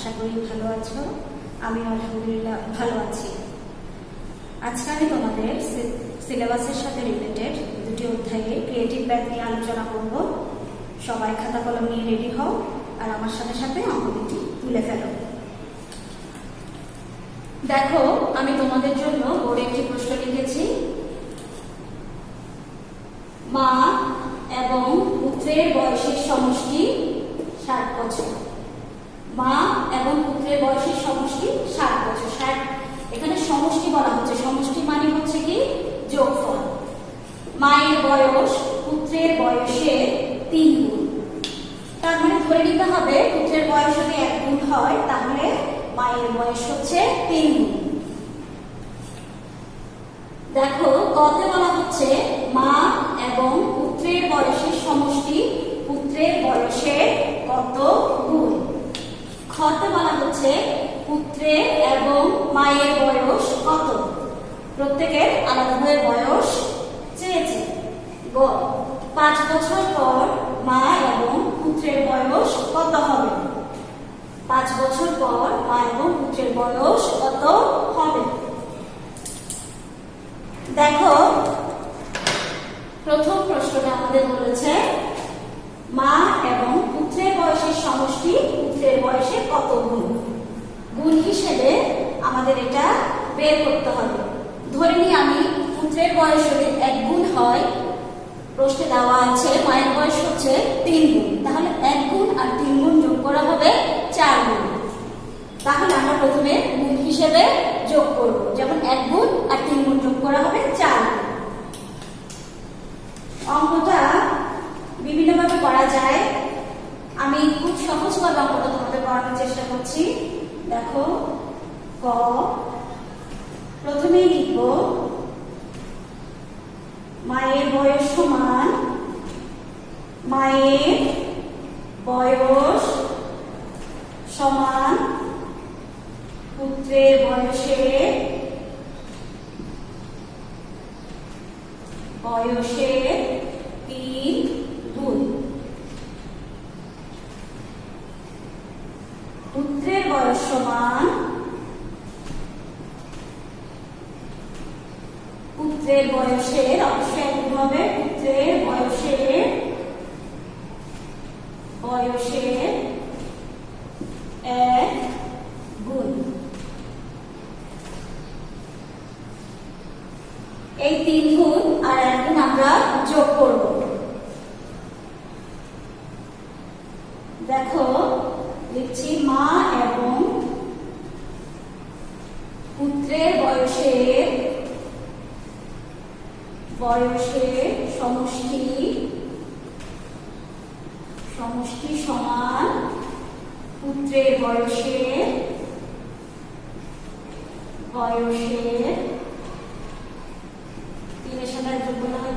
আশা করি ভালো আছো। আমি আলহামদুলিল্লাহ ভালো আছি। আজকে আমি তোমাদের সিলেবাসের সাথে রিলেটেড দুটি অধ্যায়ে ক্রিয়েটিভ ম্যাথ নিয়ে আলোচনা করব। সবাই খাতা কলম নিয়ে রেডি হও আর আমার সাথে সাথে অঙ্কটি তুলে ফেলো। দেখো, আমি তোমাদের জন্য বোর্ডে একটি প্রশ্ন লিখেছি। মা এবং পুত্রের বয়সের সমষ্টি 60 বছর। মা এবং পুত্রের বয়সের সমষ্টি 60 বছর। 60 এখানে সমষ্টি বলা হচ্ছে। সমষ্টি মানে হচ্ছে কি যোগফল। মায়ের বয়স পুত্রের বয়সের 3 গুণ। তার মানে ধরে নিতে হবে পুত্রের বয়স যদি 1 গুণ হয় তাহলে মায়ের বয়স হচ্ছে 3 গুণ। দেখো, কতে বলা হচ্ছে মা এবং পুত্রের বয়সের সমষ্টি পুত্রের বয়সের কত গুণ। খতে বলা হচ্ছে পুত্রের এবং মায়ের বয়স কত। প্রত্যেকের আলাদাভাবে বয়স চেয়েছে। গ 5 বছর পর মা এবং পুত্রের বয়স কত হবে। 5 বছর পর মা এবং পুত্রের বয়স কত হবে। দেখো, প্রথম প্রশ্নটা আমাদের বলেছে মা এবং পুত্রের বয়সের সমষ্টি পুত্রের বয়সে কত গুণ। গুণ হিসেবে আমাদের এটা বের করতে হবে। ধরে নিই আমি পুত্রের বয়স যদি 1 গুণ হয়, প্রশ্নে দেওয়া আছে মায়ের বয়স হচ্ছে 3 গুণ, তাহলে 1 গুণ আর 3 গুণ যোগ করা হবে 4 গুণ। তাহলে আমরা প্রথমে গুণ হিসেবে যোগ করব, যেমন 1 গুণ আর 3 গুণ যোগ করা হবে 4 গুণ। অঙ্কটা বিভিন্নভাবে করা যায়। আমি খুব সহজভাবে অঙ্কটা তোমাদের করানোর চেষ্টা করছি। দেখো, ক প্রথমেই লিখব মায়ের বয়স সমান মায়ের বয়স সমান পুত্রের বয়সের 3 গুণ। পুত্রের বয়স সমান পুত্রের বয়সের অবশ্যই একই হবে। পুত্রের বয়সের 1 গুণ। এই 3 গুণ আর 1 গুণ আমরা যোগ করব। দেখো, লিখছি মা এবং পুত্রের বয়সের সমষ্টি সমান পুত্রের বয়সের 3 এর সাথে যোগ করলে হয়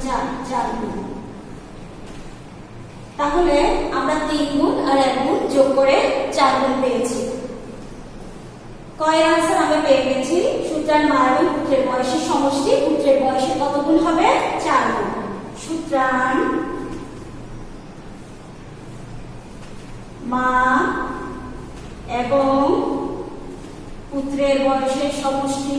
4 গুণ। তাহলে আমরা 3 গুণ আর 1 গুণ যোগ করে 4 গুণ পেয়েছি। কয়ের আনসার আমরা পেয়ে গেছি। সুতরাং মা এবং পুত্রের বয়সের সমষ্টি পুত্রের বয়সের কত গুণ হবে 4 গুণ। সুতরাং মা এবং পুত্রের বয়সের সমষ্টি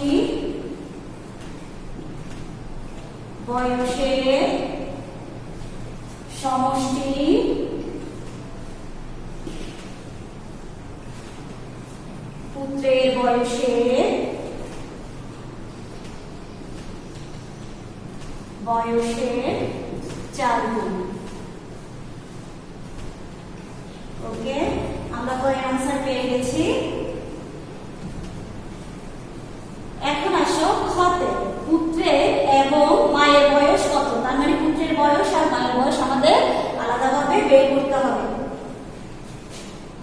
পুত্রের বয়সের 4 গুণ। ওকে, আমরা কয়ের আনসার পেয়ে গেছি। এখন আসো খতে পুত্রের এবং মায়ের বয়স কত। তার মানে পুত্রের বয়স আর মায়ের বয়স আমাদের আলাদাভাবে বের করতে হবে।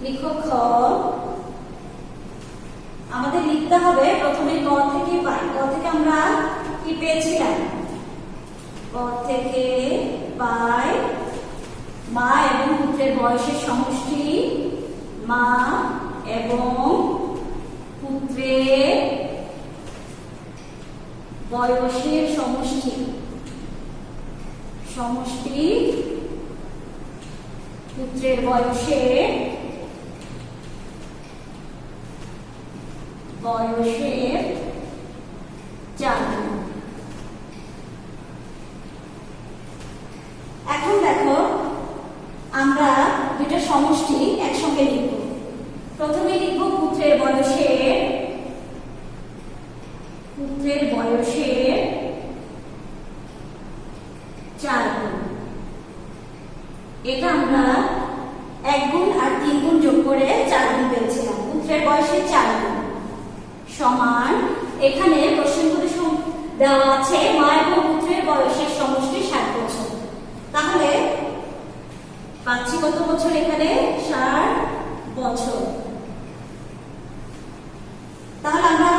লিখো খ। আমাদের লিখতে হবে প্রথমে ক থেকে পাই। ক থেকে আমরা কি পেয়েছিলাম? ক থেকে পাই মা এবং পুত্রের বয়সের সমষ্টি মা এবং পুত্রের বয়সের সমষ্টি পুত্রের বয়সের বয়সের 4 গুণ। এখন দেখো আমরা দুটো সমষ্টি একসঙ্গে লিখব। প্রথমে লিখব পুত্রের বয়সের 4 গুণ। এটা আমরা 1 গুণ আর 3 গুণ যোগ করে 4 গুণ পেয়েছিলাম। পুত্রের বয়সের 4 গুণ সমান, এখানে প্রশ্নের মধ্যে দেওয়া আছে মা এবং পুত্রের বয়সের সমষ্টি 60 বছর। তাহলে পাচ্ছি কত বছর? এখানে 60 বছর। তাহলে আমরা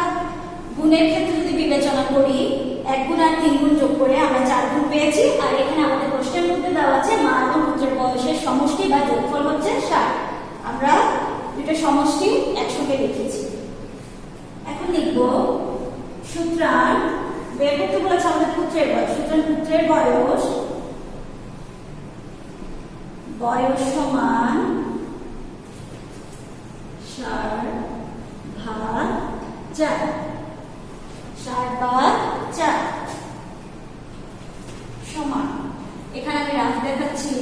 গুণের ক্ষেত্রে যদি বিবেচনা করি, 1 গুণ আর 3 গুণ যোগ করে আমরা 4 গুণ পেয়েছি। আর এখানে আমাদের প্রশ্নের মধ্যে দেওয়া আছে মা এবং পুত্রের বয়সের সমষ্টি বা যোগফল হচ্ছে 60। আমরা দুটো সমষ্টি একসঙ্গে লিখেছি। এখন লিখব সুতরাং বের করতে বলেছে আমাদের পুত্রের বয়স। সুতরাং পুত্রের বয়স সমান 60/4। 60/4 সমান, এখানে আমি রাফ দেখাচ্ছি।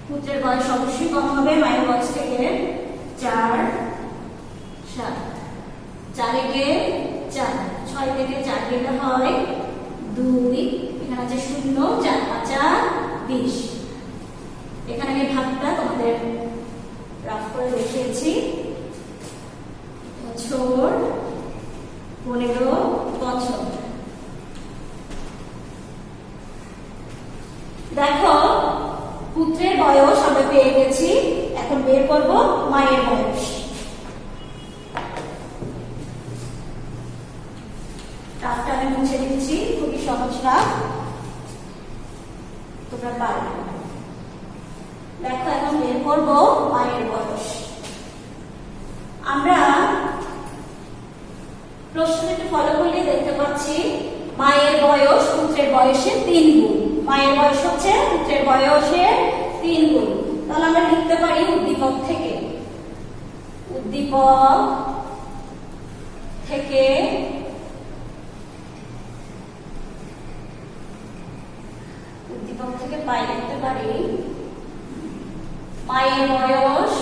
পুত্রের বয়স অবশ্যই কম হবে মায়ের বয়স থেকে। 4 7 4 একে 4, 6 থেকে 4 গেলে হয় 2, এখানে আছে 0, 4 5 20। এখানে আমি ভাগটা তোমাদের রাফ করে দেখিয়েছি। বছর 15 বছর। দেখো পুত্রের বয়স আমরা পেয়ে গেছি। এখন বের করব মায়ের বয়স। রাফটা আমি মুছে দিচ্ছি, খুবই সহজ রাফ, তোমরা পারবে। দেখো এখন বের করব মায়ের বয়স। আমরা প্রশ্নটা একটু ফলো করলে দেখতে পাচ্ছি মায়ের বয়স পুত্রের বয়সের 3 গুণ। মায়ের বয়স হচ্ছে পুত্রের বয়সের 3 গুণ। তাহলে আমরা লিখতে পারি উদ্দীপক থেকে পাই লিখতে পারি মায়ের বয়স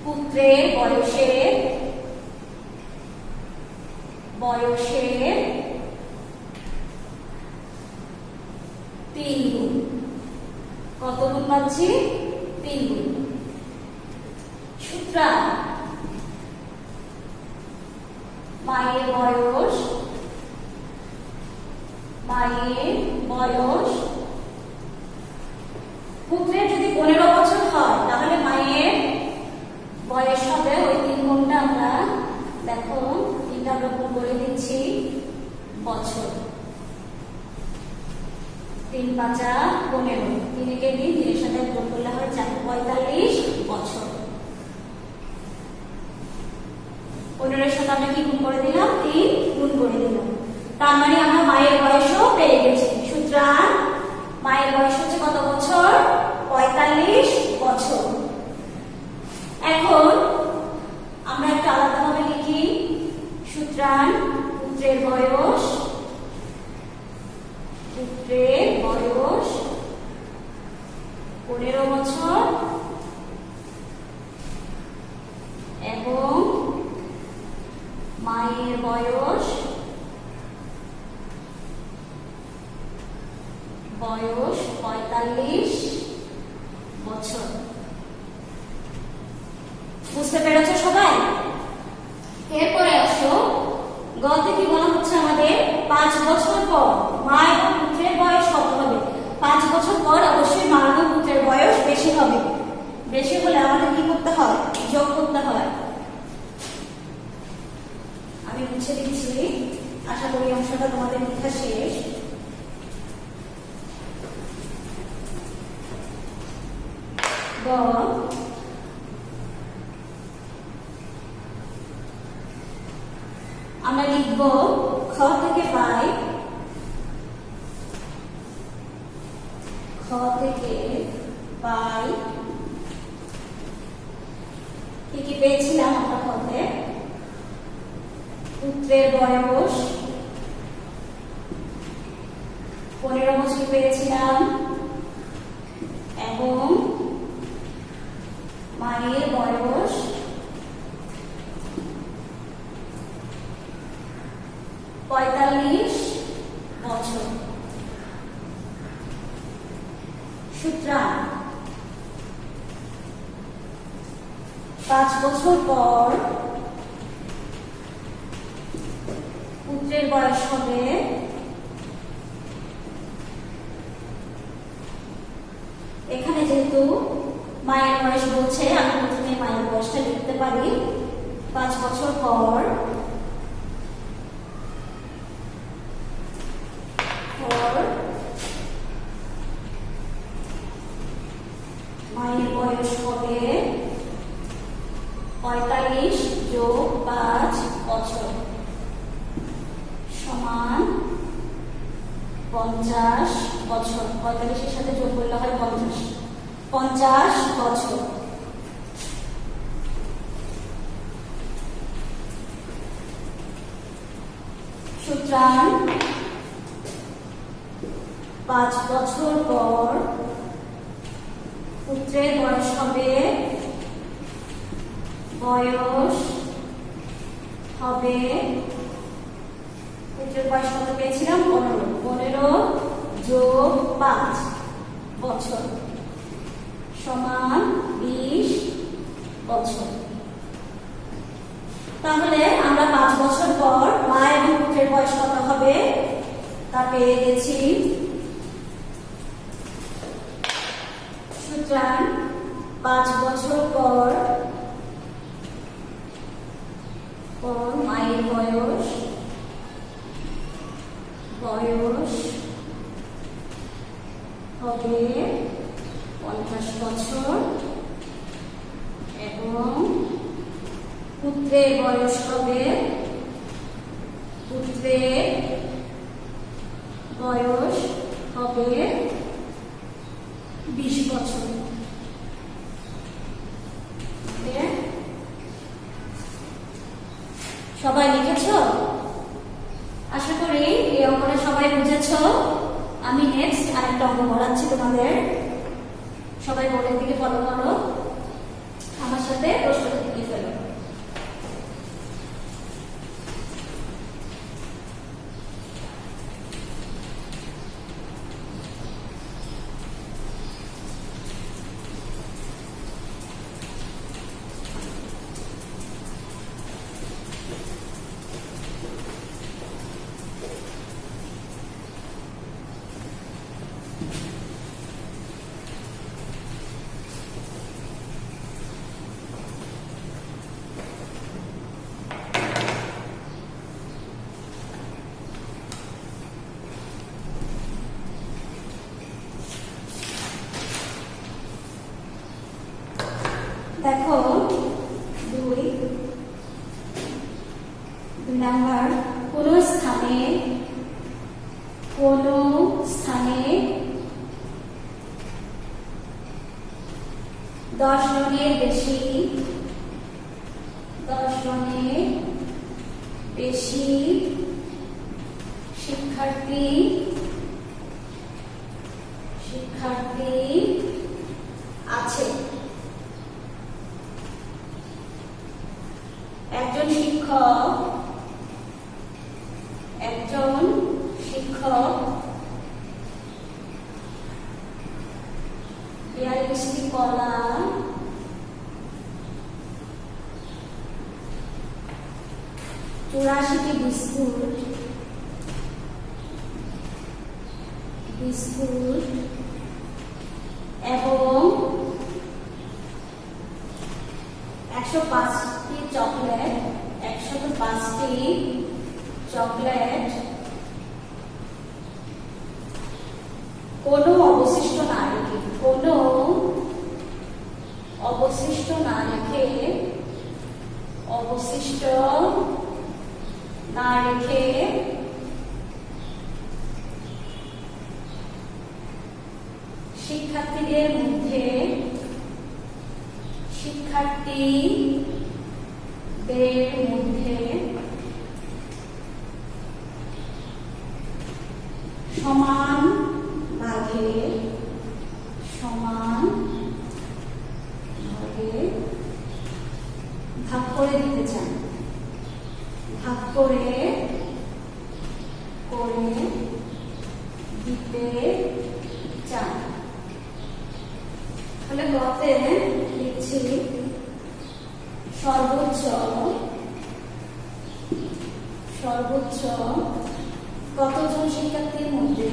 পুত্রের বয়সের 3 গুণ। কত গুণ পাচ্ছি? 3 গুণ। সুতরাং মায়ের বয়স পুত্রের যদি 15 বছর হয় তাহলে মায়ের বয়স হবে ওই 3 গুণটা আমরা দেখো 3টা আমরা গুণ করে দিচ্ছি বছর। 3 5 15, 3 কে 3, 3 এর সাথে গুণ করলে হয় 4, 45 বছর। 15 এর সাথে আমরা কি গুণ করে দিলাম? 3 গুণ করে দিলাম। তার মানে আমরা মায়ের বয়সও পেয়ে গেছি। সুতরাং মায়ের বয়স হচ্ছে কত বছর? 45 বছর। এখন আমরা একটা আলাদাভাবে লিখি। সুতরাং পুত্রের বয়স 15 বছর এবং মায়ের বয়স 45 বছর। বুঝতে পেরেছো সবাই? এরপরে আসো গতে কি বলা হচ্ছে আমাদের 5 বছর পর মা এবং পুত্রের বয়স কত হবে? 5 বছর পর অবশ্যই মা এবং পুত্রের বয়স বেশি হবে। বেশি হলে আমাদের কি করতে হয়? যোগ করতে হয়। আমি মুছে দিচ্ছি, আশা করি অংশটা তোমাদের লেখা শেষ। আমরা লিখব খ থেকে পাই খ থেকে পাই কি কি পেয়েছিলাম আমরা পথে? পুত্রের বয়স 15 বছর পেয়েছিলাম এবং মায়ের বয়স 45 বছর। সুতরাং 5 বছর পর পুত্রের বয়স হবে এখানে যেহেতু মায়ের বয়স বলছে আমি প্রথমে মায়ের বয়সটা লিখতে পারি। 5 বছর পর মায়ের বয়স হবে 45 যোগ 5 বছর সমান 50 বছর। 45-এর সাথে যোগ করলে হয় 50 বছর। সুতরাং 5 বছর পর পুত্রের বয়স হবে পুত্রের বয়স কত পেয়েছিলাম? 15 যোগ 5 বছর সমান 20 বছর। তাহলে আমরা 5 বছর পর মা এবং পুত্রের বয়স কত হবে তা পেয়ে গেছি। সুতরাং 5 বছর পর মায়ের বয়স হবে 50 বছর এবং পুত্রের বয়স হবে 20 বছর। সবাই লিখেছো? আশা করি এই অঙ্কটা সবাই বুঝেছো। আমি নেক্সট আরেকটা অঙ্ক পড়াচ্ছি তোমাদের, সবাই বোর্ডের দিকে ফলো করো, আমার সাথে প্রশ্নটা লিখে ফেলো। দেখো 2 নাম্বার, কোন স্থানে 10 জনের বেশি শিক্ষার্থী আছে। একজন শিক্ষক 42টি কলা, 84টি বিস্কুট এবং 105টি চকলেট কোনো অবশিষ্ট না রেখে শিক্ষার্থীদের মধ্যে শিক্ষার্থীদের মধ্যে সমান ভাগে ভাগ করে দিতে চান, ভাগ করে দিতে চান। তাহলে গতে লিখছি সর্বোচ্চ কতজন শিক্ষার্থীর মধ্যে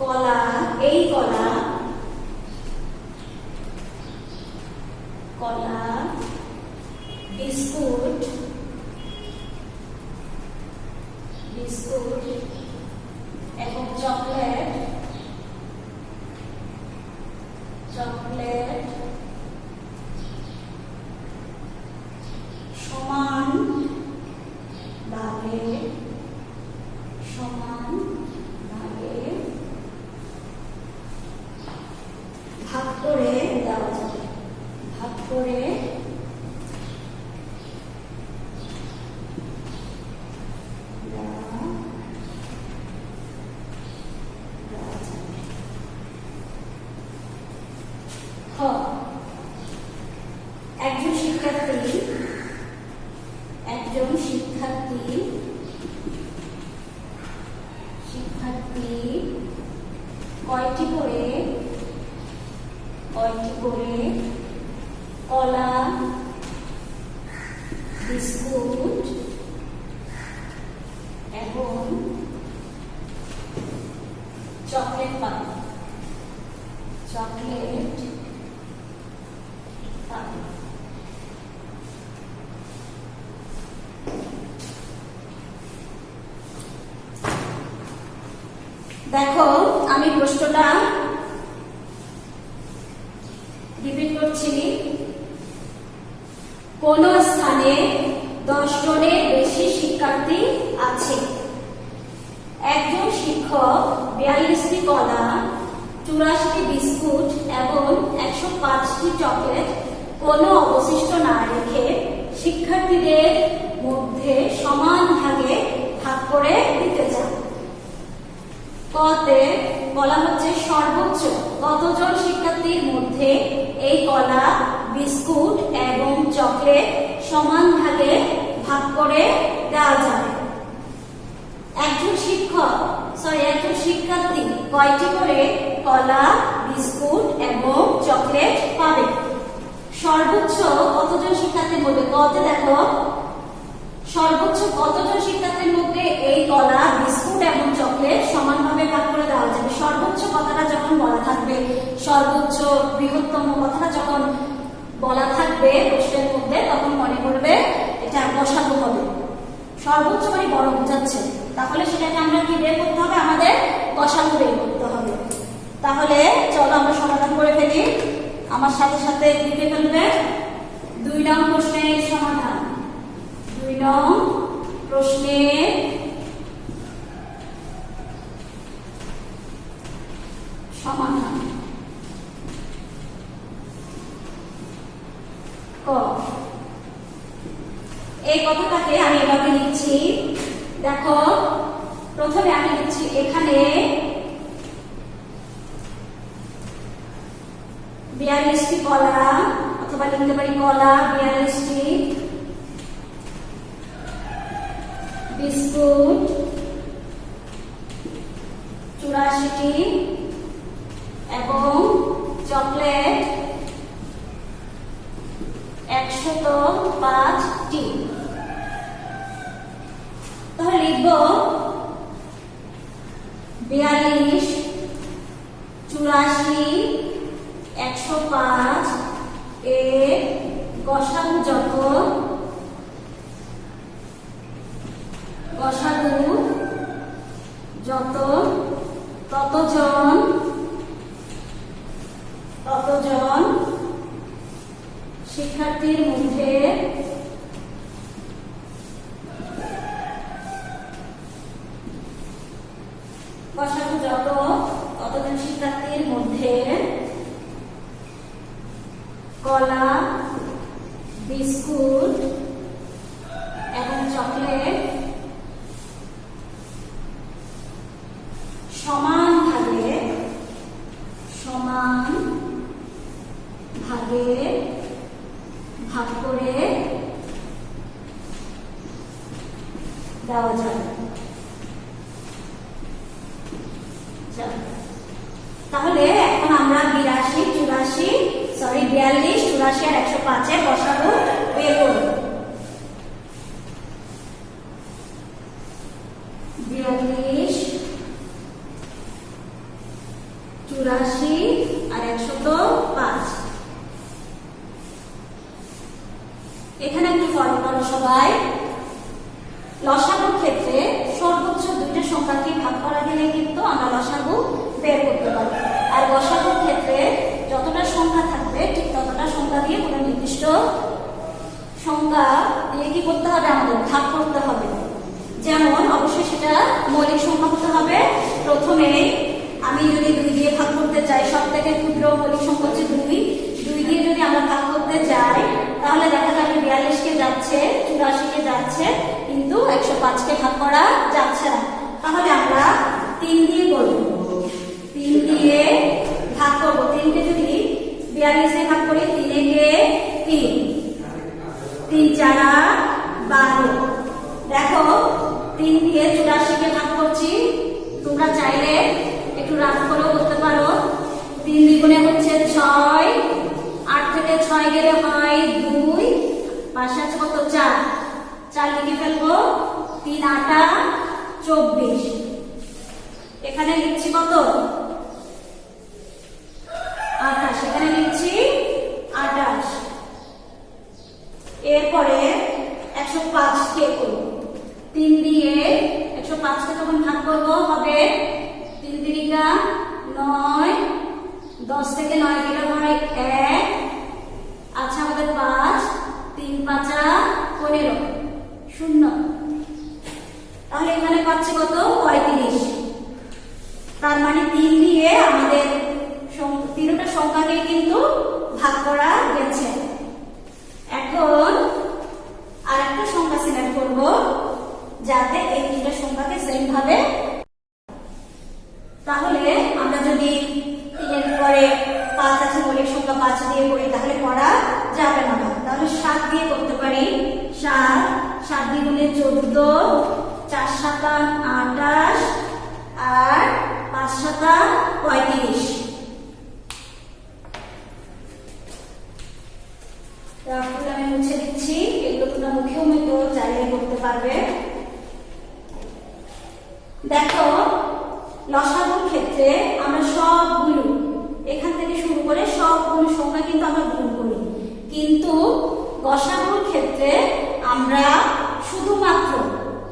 কলা, এই কলা বিস্কুট এবং চকলেট সমান ভাগে ভাগ করে দেওয়া যাবে, ভাগ করে একজন শিক্ষার্থী কয়টি করে কলা, বিস্কুট এবং চকলেট পাবে। দেখো আমি প্রশ্নটা রিপিট করছি। কোন স্থানে 10 জনের বেশি শিক্ষার্থী আছে? একজন শিক্ষক 42টি কলা, 84টি বিস্কুট এবং 105টি চকলেট কোনো অবশিষ্ট না রেখে শিক্ষার্থীদের মধ্যে সমান ভাগে ভাগ করে দিতে চান। কতে বলা হচ্ছে সর্বোচ্চ কতজন শিক্ষার্থীর মধ্যে এই কলা, বিস্কুট এবং চকলেট সমান ভাগে ভাগ করে দেওয়া যাবে। একজন শিক্ষার্থী কয়টি করে কলা, বিস্কুট এবং চকলেট পাবে? সর্বোচ্চ কতজন শিক্ষার্থীর মধ্যে, কতে দেখো সর্বোচ্চ কতজন শিক্ষার্থীর মধ্যে এই কলা, বিস্কুট এবং চকলেট সমানভাবে ভাগ করে দেওয়া যাবে। সর্বোচ্চ কথাটা যখন বলা থাকবে, সর্বোচ্চ বৃহত্তম কথাটা যখন বলা থাকবে প্রশ্নের মধ্যে, তখন মনে করবে এটা বসানো হবে। সর্বোচ্চ মানে বড় বোঝাচ্ছে, তাহলে সেটাকে আমরা কি বের করতে হবে? আমাদের বসানো বের করতে হবে। তাহলে চলো আমরা সমাধান করে ফেলি। আমার সাথে সাথে লিখে ফেলবে 2 নং প্রশ্নের সমাধান। 2 নং প্রশ্নের সমাধান। ক, এই কথাটাকে আমি এভাবে লিখছি। দেখো প্রথমে আমি লিখছি এখানে 42টি কলা, অথবা লিখতে পারি কলা 42টি, বিস্কুট 84টি এবং চকলেট 105টি। তাহলে লিখব 42, 84, 105 এর গসাগু যত ততজন শিক্ষার্থীর মধ্যে বিস্কুট এবং চকলেট সমান ভাগে ভাগ করে দেওয়া যাবে। তাহলে এখন আমরা 42, 84 আর 105 এর বসাবো বের করব। 42, 84 আর 105। এখানে একটু ফলো করো সবাই। লসাগুর ক্ষেত্রে সর্বোচ্চ দুইটা সংখ্যাকে ভাগ করা গেলে কিন্তু আমরা লসাগু বের করতে পারবো। আর লসাগুর ক্ষেত্রে যতটা সংখ্যা থাকবে ঠিক ততটা সংখ্যা দিয়ে কোনো নির্দিষ্ট সংখ্যা দিয়ে কি করতে হবে, আমাদের ভাগ করতে হবে। যেমন অবশ্যই সেটা মৌলিক সংখ্যা হতে হবে। প্রথমে আমি যদি 2 দিয়ে ভাগ করতে চাই, সব থেকে ক্ষুদ্র মৌলিক সংখ্যা হচ্ছে 2 দিয়ে যদি আমরা ভাগ করতে যাই তাহলে দেখা যাবে 42 কে যাচ্ছে, 84 কে যাচ্ছে, কিন্তু 105 কে ভাগ করা যাচ্ছে না। তাহলে আমরা 3 দিয়ে করব, 3 দিয়ে ভাগ করব। 3 কে যদি 42 এ ভাগ করি, 3 একে 3, 3 4 12। দেখো 3 দিয়ে 84 কে ভাগ করছি। তোমরা চাইলে একটু রাত করেও করতে পারো। 3 দ্বিগুণে হচ্ছে 6, 8 থেকে 6 গেলে হয় 2, পাশে আছে কত 4, 4 লিখে ফেলবো। 3 8 24। এখানে লিখছি কত 28, এখানে লিখছি 28। এরপরে 105 কে করব। 3 দিয়ে 105 কে যখন ভাগ করব হবে 3 3 9, 10 থেকে 9 গেলে হয় 1, আচ্ছা আমাদের 5, 3 5 15, 0। তাহলে এখানে পাচ্ছি কত 35। তার মানে 3 দিয়ে আমাদের তিনটা সংখ্যাকে কিন্তু ভাগ করা গেছে। এখন আরেকটা সংখ্যা সিলেক্ট করব যাতে এই তিনটা সংখ্যাকে সেম ভাবে। তাহলে আমরা যদি 3 এর পরে 5 আছে মৌলিক সংখ্যা, 5 দিয়ে করি তাহলে করা যাবে না। তাহলে 7 দিয়ে করতে পারি। 7 দ্বিগুণে 14, 4 7 28 আর 5 7 35। তারপরে আমি মুছে দিচ্ছি। এগুলো তোমরা মুখেও মতো চালিয়ে করতে পারবে। দেখো লসাগুর ক্ষেত্রে আমরা সবগুলো এখান থেকে শুরু করে সবগুলো সংখ্যা কিন্তু আমরা গুণ করি, কিন্তু গসাগুর ক্ষেত্রে আমরা শুধুমাত্র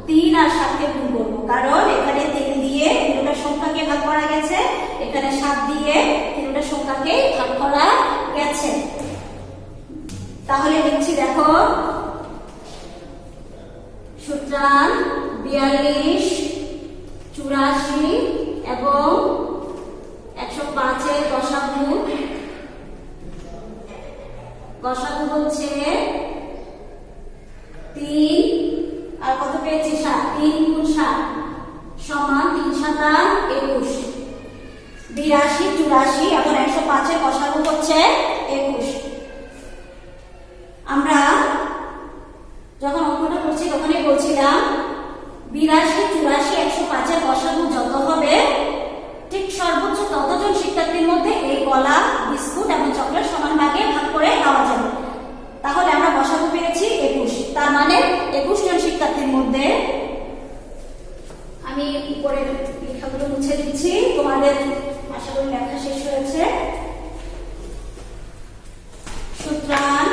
3 আর 7 কে গুণ করব, কারণ এখানে 3 দিয়ে তিনটা সংখ্যাকে ভাগ করা গেছে, এখানে 7 দিয়ে তিনটা সংখ্যাকে ভাগ করা গেছে। তাহলে লিখছি দেখো, সুতরাং 42, 84 এবং 105 এর গসাগু হচ্ছে 3 আর কত পেয়েছি 7, 3 গুণ 7 সমান 3 7 21। 82, 84 এবং 105 এর গসাগু হচ্ছে 21। আমরা যখন অঙ্কটা করছি তখনই বলছিলাম 82, 84, 105 এর গসাগু যত হবে ঠিক সর্বোচ্চ ততজন শিক্ষার্থীর মধ্যে এই কলা, বিস্কুট এবং চকলেট সমান ভাগে ভাগ করে দেওয়া যাবে। তাহলে আমরা গসাগু পেয়েছি 21। তার মানে 21 জন শিক্ষার্থীর মধ্যে, আমি উপরে লেখাগুলো মুছে দিচ্ছি, তোমাদের আশা করি লেখা শেষ হয়েছে। সুতরাং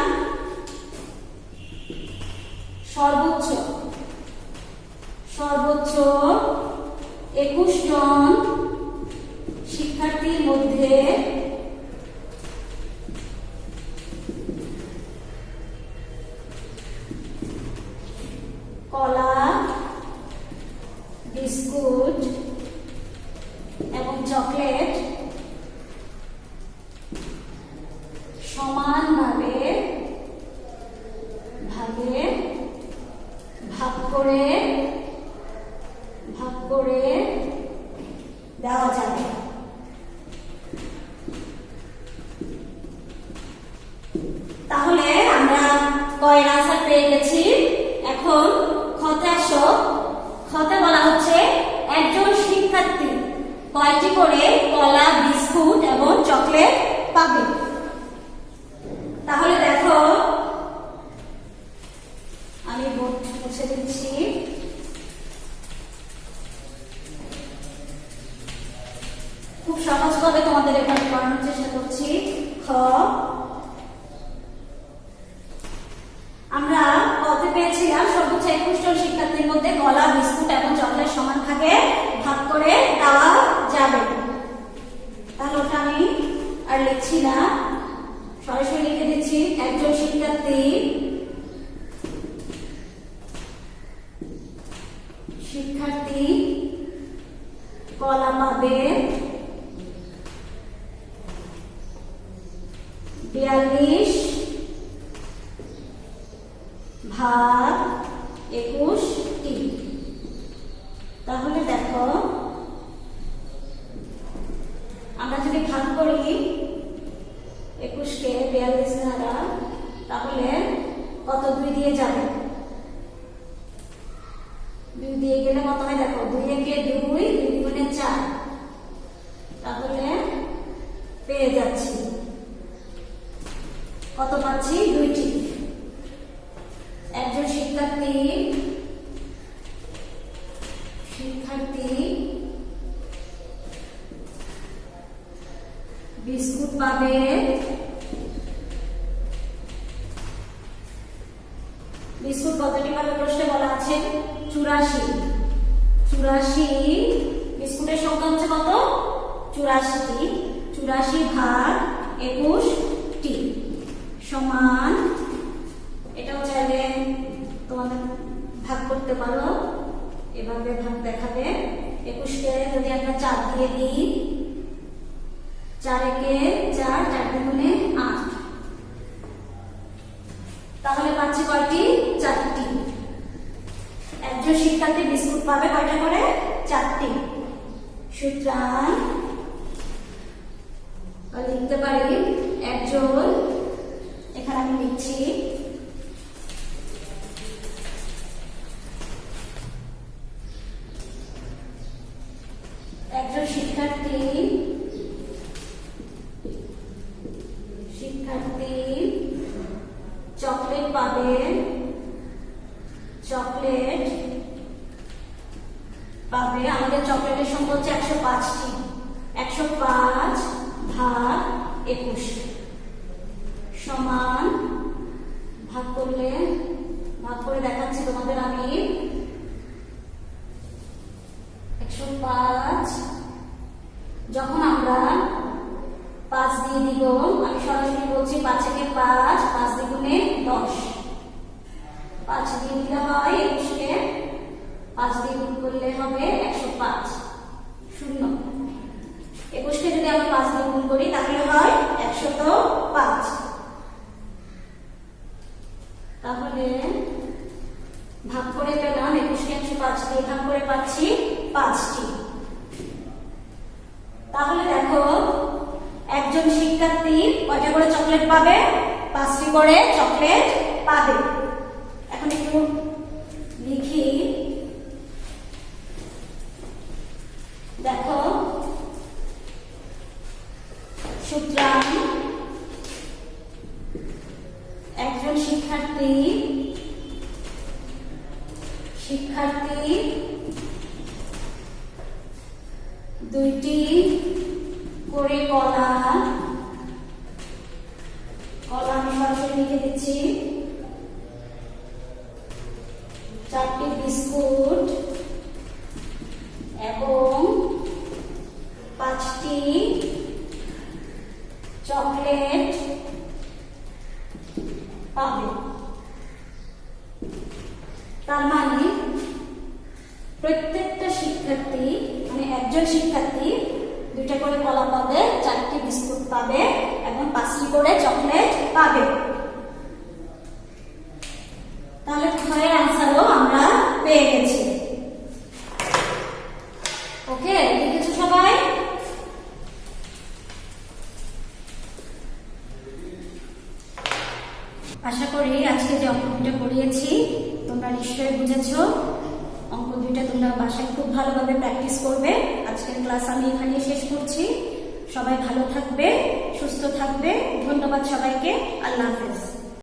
সর্বোচ্চ 21 জন শিক্ষার্থীর মধ্যে কলা, বিস্কুট এবং চকলেট সমানভাবে ভাগে ভাগ করে দেওয়া যাবে। তাহলে আমরা কয়ের আনসার পেয়ে গেছি। এখন খতে আসো। খতে বলা হচ্ছে একজন শিক্ষার্থী কয়টি করে কলা, বিস্কুট এবং চকলেট পাবে। তাহলে দেখো, আমি বোর্ড মুছে দিচ্ছি। খুব সহজভাবে তোমাদের এখানে পড়ানোর চেষ্টা করছি। খ, আমরা কতে পেয়েছিলাম সর্বোচ্চ 21 জন শিক্ষার্থীর মধ্যে কলা, বিস্কুট এবং চকলেট সমান ভাগে ভাগ করে দেওয়া যাবে। তাহলে ওটা আমি আর লিখছি না, সরাসরি লিখে দিচ্ছি। একজন শিক্ষার্থী কলা পাবে 42 ভাগ 21টি। তাহলে দেখো, আমরা যদি ভাগ করি 21কে 42 দ্বারা, তাহলে কত 2 দিয়ে যাবে? 2 দিয়ে গেলে কত হয় দেখো, 2 একে 2, 2 গুণে 4। তাহলে পেয়ে যাচ্ছি কত পাচ্ছি? 2টি। একজন শিক্ষার্থী বিস্কুট পাবে বিস্কুট কতটি পাবে প্রশ্নে বলা আছে 84 বিস্কুটের সংখ্যা হচ্ছে কত? 84টি। 84 ভাগ 21টি সমান, এটাও চাইলে তোমাদের ভাগ করতে পারো, এভাবে ভাগ দেখাবে। 21কে যদি আমরা 4 দিয়ে দিই, 4 একে 4, 4 দুগুণে 8, তাহলে পাচ্ছি কয়টি? 4টি। একজন শিক্ষার্থী বিস্কুট পাবে কয়টা করে? 4টি। সুতরাং লিখতে পারি একজন, এখানে আমি লিখছি একজন শিক্ষার্থী চকলেট পাবে, আমাদের চকলেটের সংখ্যা হচ্ছে 105টি। 105 ভাগ 21 সমান, ভাগ করে দেখাচ্ছি তোমাদের আমি। 105 যখন আমরা 5 দিয়ে দিব, আমি সরাসরি বলছি 5 একে 5, 5 দ্বিগুণে 10, 5 দিয়ে দিলে হয় 21কে 5 দিয়ে গুণ করলে হবে 105 শূন্য। 21কে যদি আমরা 5 দিয়ে গুণ করি তাহলে হয় 105। তাহলে ভাগ করে পেলাম 21কে 105 দিয়ে ভাগ করে পাচ্ছি 5টি। তাহলে দেখো, একজন শিক্ষার্থী কয়টা করে চকলেট পাবে? 5টি করে চকলেট পাবে। এখন একটু লিখি, দেখো, সুতরাং একজন শিক্ষার্থী 2টি করে কলা, আমি সরাসরি লিখে দিচ্ছি, 4টি বিস্কুট এবং 5টি চকলেট পাবে। তার মানে প্রত্যেকটা শিক্ষার্থী, মানে একজন শিক্ষার্থী 2টা করে কলা পাবে, 4টি বিস্কুট পাবে এবং 5টি করে চকলেট পাবে। পেয়ে গেছি। ওকে, লিখেছো সবাই? আশা করি আজকে যে অঙ্ক দুটো করিয়েছি তোমরা নিশ্চয়ই বুঝেছো। অঙ্ক দুইটা তোমরা বাসায় খুব ভালোভাবে প্র্যাকটিস করবে। আজকের ক্লাস আমি এখানেই শেষ করছি। সবাই ভালো থাকবে, সুস্থ থাকবে। ধন্যবাদ সবাইকে। আল্লাহ হাফেজ।